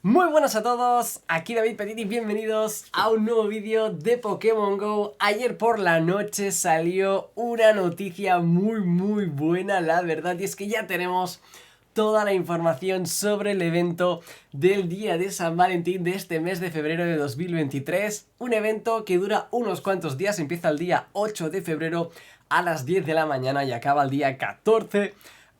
Muy buenas a todos, aquí David Petit y bienvenidos a un nuevo vídeo de Pokémon GO. Ayer por la noche salió una noticia muy buena, la verdad, y es que ya tenemos toda la información sobre el evento del día de San Valentín de este mes de febrero de 2023. Un evento que dura unos cuantos días, empieza el día 8 de febrero a las 10 de la mañana y acaba el día 14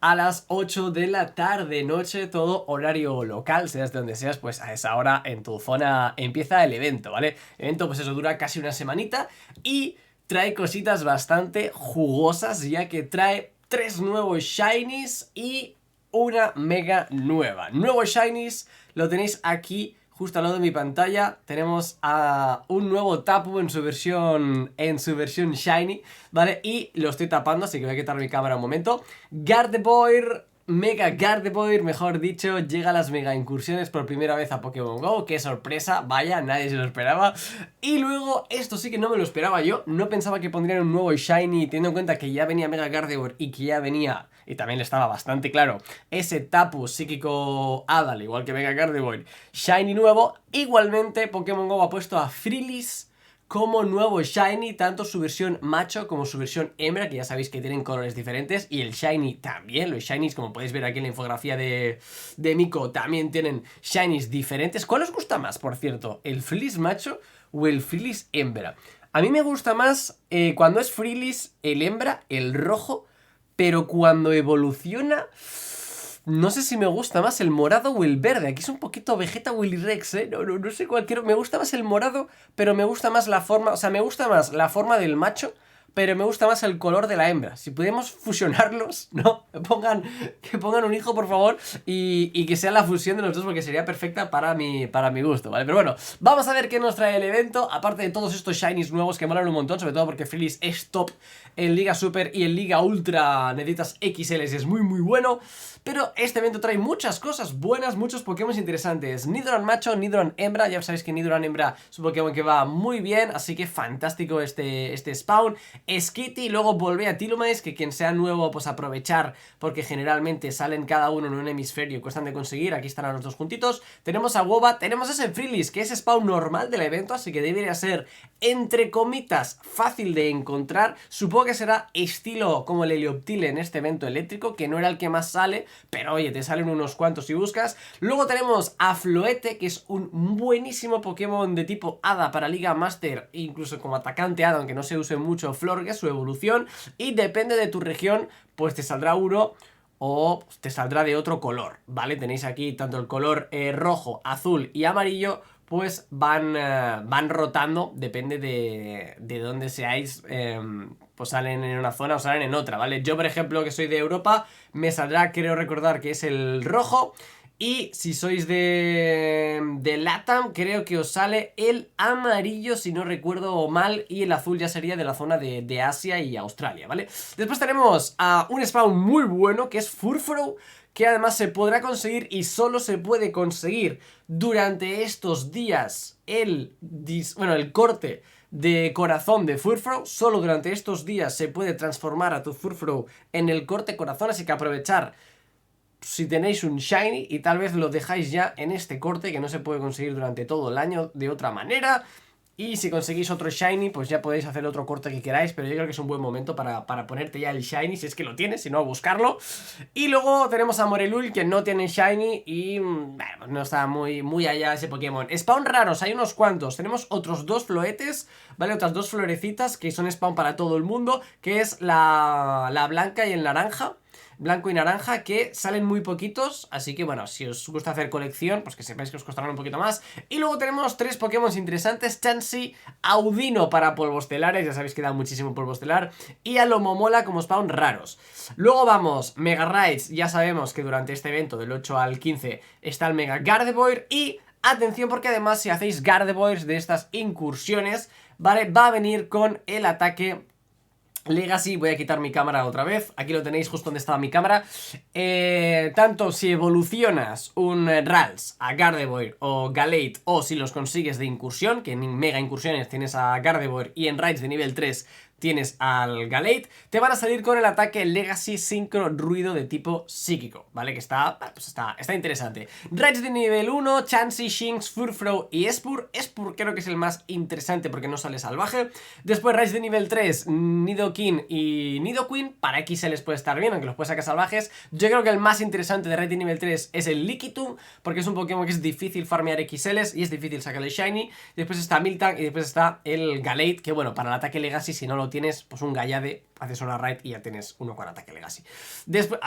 a las 8 de la tarde, noche, todo horario local, seas de donde seas, pues a esa hora en tu zona empieza el evento, ¿vale? El evento pues eso dura casi una semanita y trae cositas bastante jugosas, ya que trae 3 nuevos shinies y una mega nueva. Nuevos shinies lo tenéis aquí justo al lado de mi pantalla. Tenemos a un nuevo Tapu en su versión shiny, ¿vale? Y lo estoy tapando, así que voy a quitar mi cámara un momento. Gardevoir, Mega Gardevoir, mejor dicho, llega a las mega incursiones por primera vez a Pokémon GO. ¡Qué sorpresa! Vaya, nadie se lo esperaba. Y luego, esto sí que no me lo esperaba yo. No pensaba que pondrían un nuevo shiny, teniendo en cuenta que ya venía Mega Gardevoir y que ya venía, y también le estaba bastante claro, ese Tapu psíquico Hada, al igual que Mega Gardevoir, shiny nuevo. Igualmente, Pokémon GO ha puesto a Frillis como nuevo shiny, tanto su versión macho como su versión hembra, que ya sabéis que tienen colores diferentes, y el shiny también. Los shinies, como podéis ver aquí en la infografía de Miko, también tienen shinies diferentes. ¿Cuál os gusta más, por cierto? ¿El Frillis macho o el Frillis hembra? A mí me gusta más cuando es Frillis el hembra, el rojo, pero cuando evoluciona, no sé si me gusta más el morado o el verde. Aquí es un poquito Vegeta Willy Rex, ¿eh? No sé cuál quiero. Me gusta más el morado, pero me gusta más la forma. O sea, me gusta más la forma del macho, pero me gusta más el color de la hembra. Si pudiéramos fusionarlos, ¿no? Que pongan un hijo, por favor, y que sea la fusión de los dos, porque sería perfecta para mi gusto, ¿vale? Pero bueno, vamos a ver qué nos trae el evento. Aparte de todos estos shinies nuevos que molan un montón, sobre todo porque Frillis es top en Liga Super y en Liga Ultra. Necesitas XLs, es muy bueno. Pero este evento trae muchas cosas buenas, muchos Pokémon interesantes. Nidoran macho, Nidoran hembra. Ya sabéis que Nidoran hembra es un Pokémon que va muy bien, así que fantástico este spawn. Skitty, luego volvé a Tilumais, que quien sea nuevo, pues aprovechar, porque generalmente salen cada uno en un hemisferio y cuestan de conseguir. Aquí están los dos juntitos. Tenemos a Wobat, tenemos ese Frillis, que es spawn normal del evento, así que debería ser, entre comitas, fácil de encontrar. Supongo que será estilo como el Helioptile en este evento eléctrico, que no era el que más sale, pero oye, te salen unos cuantos si buscas. Luego tenemos a Floete, que es un buenísimo Pokémon de tipo Hada para Liga Master, incluso como atacante Hada, aunque no se use mucho Florges, su evolución. Y depende de tu región, pues te saldrá uno o te saldrá de otro color, ¿vale? Tenéis aquí tanto el color rojo, azul y amarillo, pues van rotando, depende de dónde seáis, pues salen en una zona o salen en otra, ¿vale? Yo, por ejemplo, que soy de Europa, me saldrá, creo recordar, que es el rojo. Y si sois de LATAM, creo que os sale el amarillo, si no recuerdo mal, y el azul ya sería de la zona de Asia y Australia, ¿vale? Después tenemos a un spawn muy bueno, que es Furfrou, que además se podrá conseguir y solo se puede conseguir durante estos días el corte de corazón de Furfrou. Solo durante estos días se puede transformar a tu Furfrou en el corte corazón, así que aprovechar si tenéis un shiny y tal vez lo dejáis ya en este corte, que no se puede conseguir durante todo el año de otra manera. Y si conseguís otro shiny, pues ya podéis hacer otro corte que queráis, pero yo creo que es un buen momento para ponerte ya el shiny, si es que lo tienes, si no, a buscarlo. Y luego tenemos a Morelul, que no tiene shiny y bueno, no está muy allá ese Pokémon. Spawn raros, hay unos cuantos. Tenemos otros dos floetes, ¿vale? Otras dos florecitas que son spawn para todo el mundo, que es la blanca y el naranja. Blanco y naranja, que salen muy poquitos, así que bueno, si os gusta hacer colección, pues que sepáis que os costarán un poquito más. Y luego tenemos tres Pokémon interesantes: Chansey, Audino para polvos telares, ya sabéis que da muchísimo polvo estelar, y Alomomola como spawn raros. Luego vamos, Mega Raids, ya sabemos que durante este evento del 8 al 15 está el Mega Gardevoir, y atención porque además si hacéis Gardevoirs de estas incursiones, ¿vale? Va a venir con el ataque Legacy. Voy a quitar mi cámara otra vez. Aquí lo tenéis justo donde estaba mi cámara. Tanto si evolucionas un Rals a Gardevoir o Galate, o si los consigues de incursión, que en Mega Incursiones tienes a Gardevoir y en Raids de nivel 3 tienes al Gallade, te van a salir con el ataque Legacy Synchro Ruido de tipo psíquico, ¿vale? Que está, pues está interesante. Raids de nivel 1, Chansey, Shinx, Furfrou y Espurr. Espurr creo que es el más interesante porque no sale salvaje. Después Raids de nivel 3, Nidoking y Nidoqueen. Para XL puede estar bien, aunque los puedes sacar salvajes. Yo creo que el más interesante de Raid de nivel 3 es el Lickitung, porque es un Pokémon que es difícil farmear XLs y es difícil sacarle Shiny. Después está Miltank y después está el Gallade, que bueno, para el ataque Legacy, si no lo tienes, pues un Gallade, haces una raid y ya tienes uno con ataque Legacy. Después,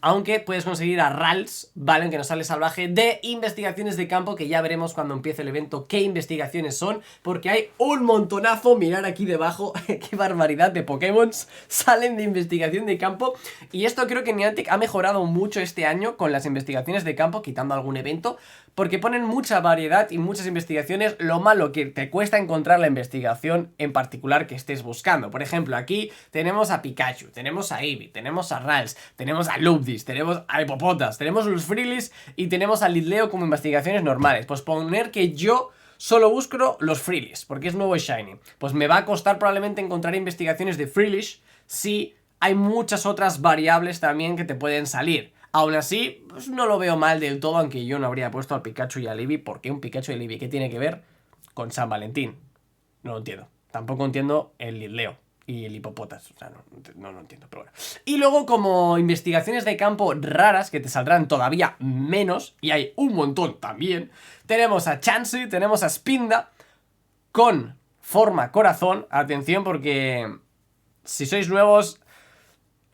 aunque puedes conseguir a Ralts, ¿vale? Aunque no sale salvaje, de investigaciones de campo, que ya veremos cuando empiece el evento qué investigaciones son, porque hay un montonazo. Mirar aquí debajo, qué barbaridad de Pokémon salen de investigación de campo. Y esto creo que Niantic ha mejorado mucho este año con las investigaciones de campo, quitando algún evento, porque ponen mucha variedad y muchas investigaciones. Lo malo que te cuesta encontrar la investigación en particular que estés buscando. Por ejemplo, aquí tenemos a Pikachu, tenemos a Eevee, tenemos a Ralts, tenemos a Lupdis, tenemos a Hippopotas, tenemos los Freelies y tenemos a Litleo como investigaciones normales. Pues poner que yo solo busco los Freelies, porque es nuevo y shiny. Pues me va a costar probablemente encontrar investigaciones de Freelish si hay muchas otras variables también que te pueden salir. Aún así, pues no lo veo mal del todo, aunque yo no habría puesto al Pikachu y al Eevee. ¿Por qué un Pikachu y el Eevee? ¿Qué tiene que ver con San Valentín? No lo entiendo. Tampoco entiendo el Litleo y el Hippopotas. O sea, no lo entiendo, pero bueno. Y luego, como investigaciones de campo raras, que te saldrán todavía menos, y hay un montón también, tenemos a Chansey, tenemos a Spinda con forma corazón. Atención, porque si sois nuevos,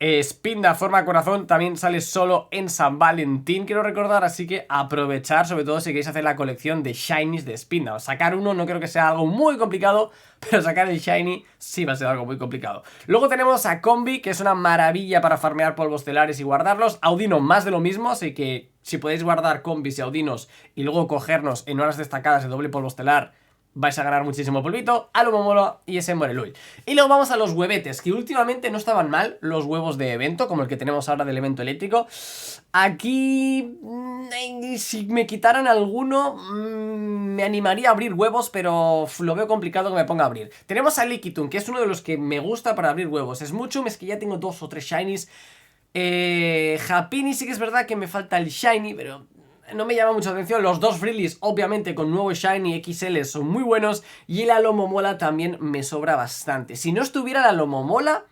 Spinda forma corazón también sale solo en San Valentín, quiero recordar, así que aprovechar, sobre todo si queréis hacer la colección de Shinies de Spinda. O sacar uno no creo que sea algo muy complicado, pero sacar el Shiny sí va a ser algo muy complicado. Luego tenemos a Combi, que es una maravilla para farmear polvos estelares y guardarlos. Audino más de lo mismo, así que si podéis guardar Combis y Audinos y luego cogernos en horas destacadas de doble polvo estelar, vais a ganar muchísimo polvito, Alomomola y ese Morelui. Y luego vamos a los huevetes, que últimamente no estaban mal los huevos de evento, como el que tenemos ahora del evento eléctrico. Aquí, si me quitaran alguno, me animaría a abrir huevos, pero lo veo complicado que me ponga a abrir. Tenemos a Lickitung, que es uno de los que me gusta para abrir huevos. Es mucho, es que ya tengo 2 o 3 shinies. Happiny sí que es verdad que me falta el shiny, pero no me llama mucha atención. Los dos Freelies, obviamente, con nuevo Shiny XL son muy buenos. Y el Alomomola también me sobra bastante. Si no estuviera el Alomomola,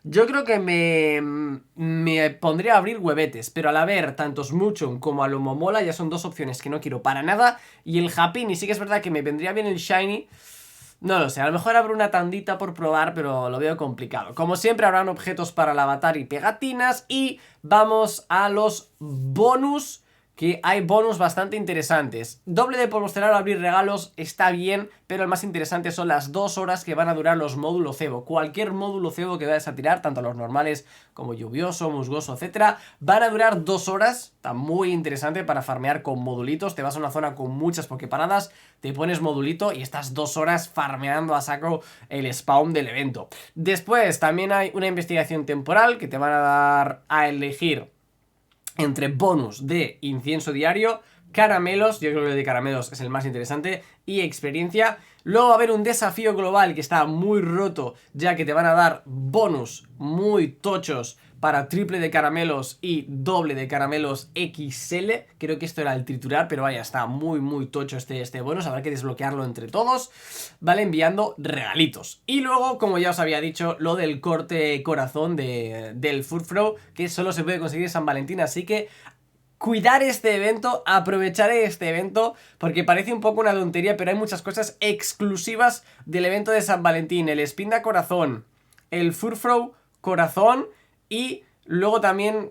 yo creo que me pondría a abrir huevetes. Pero al haber tantos Muchon como Alomomola, ya son dos opciones que no quiero para nada. Y el Happiny sí que es verdad que me vendría bien el Shiny. No lo sé, a lo mejor abro una tandita por probar, pero lo veo complicado. Como siempre habrán objetos para el avatar y pegatinas. Y vamos a los bonus, que hay bonus bastante interesantes. Doble de polvo estelar al abrir regalos está bien, pero el más interesante son las 2 horas que van a durar los módulos cebo. Cualquier módulo cebo que vayas a tirar, tanto los normales como lluvioso, musgoso, etcétera, van a durar 2 horas. Está muy interesante para farmear con modulitos. Te vas a una zona con muchas poképaradas, te pones modulito y estás 2 horas farmeando a saco el spawn del evento. Después también hay una investigación temporal que te van a dar a elegir entre bonus de incienso diario, caramelos, yo creo que el de caramelos es el más interesante, y experiencia. Luego va a haber un desafío global que está muy roto, ya que te van a dar bonus muy tochos para triple de caramelos y doble de caramelos XL. Creo que esto era el triturar, pero vaya, está muy tocho este bonus. Habrá que desbloquearlo entre todos, ¿vale? Enviando regalitos. Y luego, como ya os había dicho, lo del corte corazón del Furfrou, que solo se puede conseguir en San Valentín, así que cuidar este evento, aprovechar este evento, porque parece un poco una tontería, pero hay muchas cosas exclusivas del evento de San Valentín. El Spinda corazón, el Furfrou corazón y luego también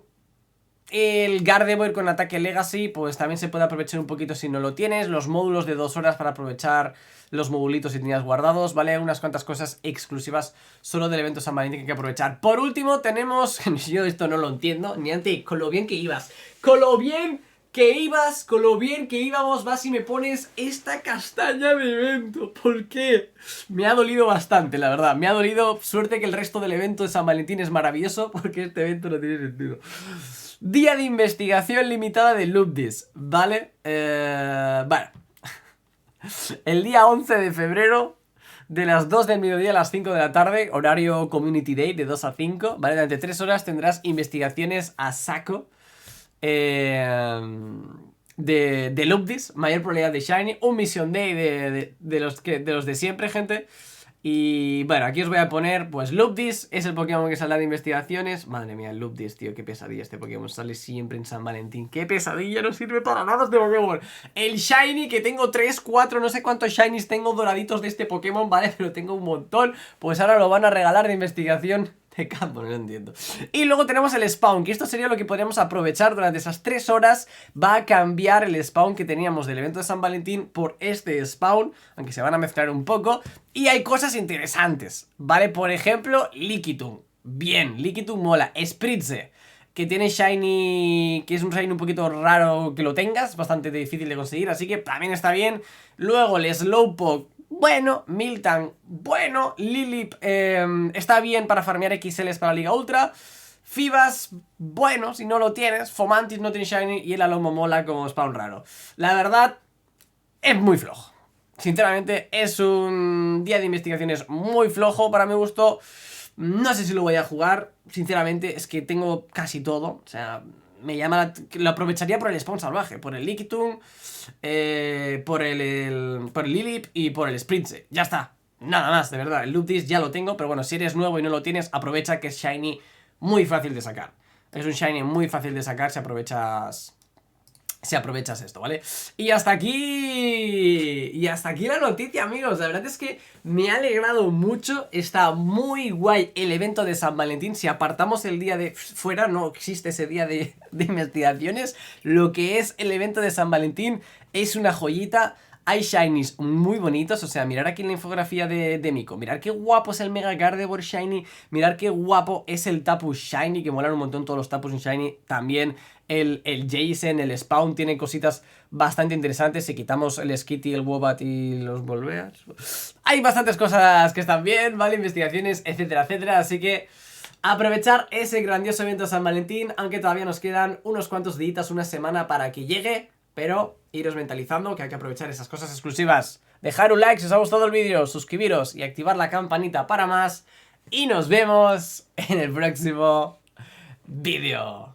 el Gardevoir con ataque Legacy, pues también se puede aprovechar un poquito si no lo tienes. Los módulos de 2 horas para aprovechar los modulitos si tenías guardados, ¿vale? Unas cuantas cosas exclusivas solo del evento San Valentín que hay que aprovechar. Por último tenemos, yo esto no lo entiendo, ni antes, con lo bien que ibas, con lo bien que íbamos, vas y me pones esta castaña de evento. ¿Por qué? Me ha dolido bastante, la verdad. Me ha dolido. Suerte que el resto del evento de San Valentín es maravilloso, porque este evento no tiene sentido. Día de investigación limitada de Lupdis, ¿vale? Bueno. El día 11 de febrero de las 2 del mediodía a las 5 de la tarde, horario Community Day de 2 a 5, ¿vale? Durante 3 horas tendrás investigaciones a saco de Lupdis, mayor probabilidad de Shiny, un Mission Day de los de siempre, gente. Y bueno, aquí os voy a poner, pues Lupdis es el Pokémon que saldrá de investigaciones. Madre mía, el Lupdis, tío, qué pesadilla este Pokémon. Sale siempre en San Valentín. Qué pesadilla, no sirve para nada este Pokémon. El Shiny, que tengo 3, 4, no sé cuántos Shinies tengo doraditos de este Pokémon, ¿vale? Pero tengo un montón. Pues ahora lo van a regalar de investigación de campo, no entiendo. Y luego tenemos el spawn, que esto sería lo que podríamos aprovechar durante esas 3 horas. Va a cambiar el spawn que teníamos del evento de San Valentín por este spawn, aunque se van a mezclar un poco. Y hay cosas interesantes, ¿vale? Por ejemplo, Lickitung. Bien, Lickitung mola. Spritze, que tiene Shiny, que es un Shiny un poquito raro que lo tengas, bastante difícil de conseguir, así que también está bien. Luego el Slowpoke, bueno, Miltank, bueno, Lilip está bien para farmear XLs para la Liga Ultra. Fibas, bueno, si no lo tienes. Fomantis no tiene Shiny y el Alomo mola como spawn raro. La verdad, es muy flojo. Sinceramente, es un día de investigaciones muy flojo para mi gusto. No sé si lo voy a jugar. Sinceramente, es que tengo casi todo. O sea, me llama lo aprovecharía por el spawn salvaje, por el Lickitung, por el Lilip y por el Spritze. Ya está, nada más, de verdad. El Lupdis ya lo tengo, pero bueno, si eres nuevo y no lo tienes, aprovecha que es Shiny muy fácil de sacar. Es un Shiny muy fácil de sacar si aprovechas esto, ¿vale? Y hasta aquí la noticia, amigos. La verdad es que me ha alegrado mucho. Está muy guay el evento de San Valentín. Si apartamos el día de fuera, no existe ese día de investigaciones. Lo que es el evento de San Valentín es una joyita. Hay shinies muy bonitos, o sea, mirar aquí en la infografía de Miko. Mirar qué guapo es el Mega Gardevoir Shiny. Mirar qué guapo es el Tapu Shiny, que molan un montón todos los Tapus en Shiny. También el Jason, el Spawn, tiene cositas bastante interesantes. Si quitamos el Skitty, el Wobbat y los Volbears, hay bastantes cosas que están bien, ¿vale? Investigaciones, etcétera, etcétera. Así que aprovechar ese grandioso evento de San Valentín, aunque todavía nos quedan unos cuantos días, una semana para que llegue. Pero iros mentalizando que hay que aprovechar esas cosas exclusivas. Dejar un like si os ha gustado el vídeo, suscribiros y activar la campanita para más. Y nos vemos en el próximo vídeo.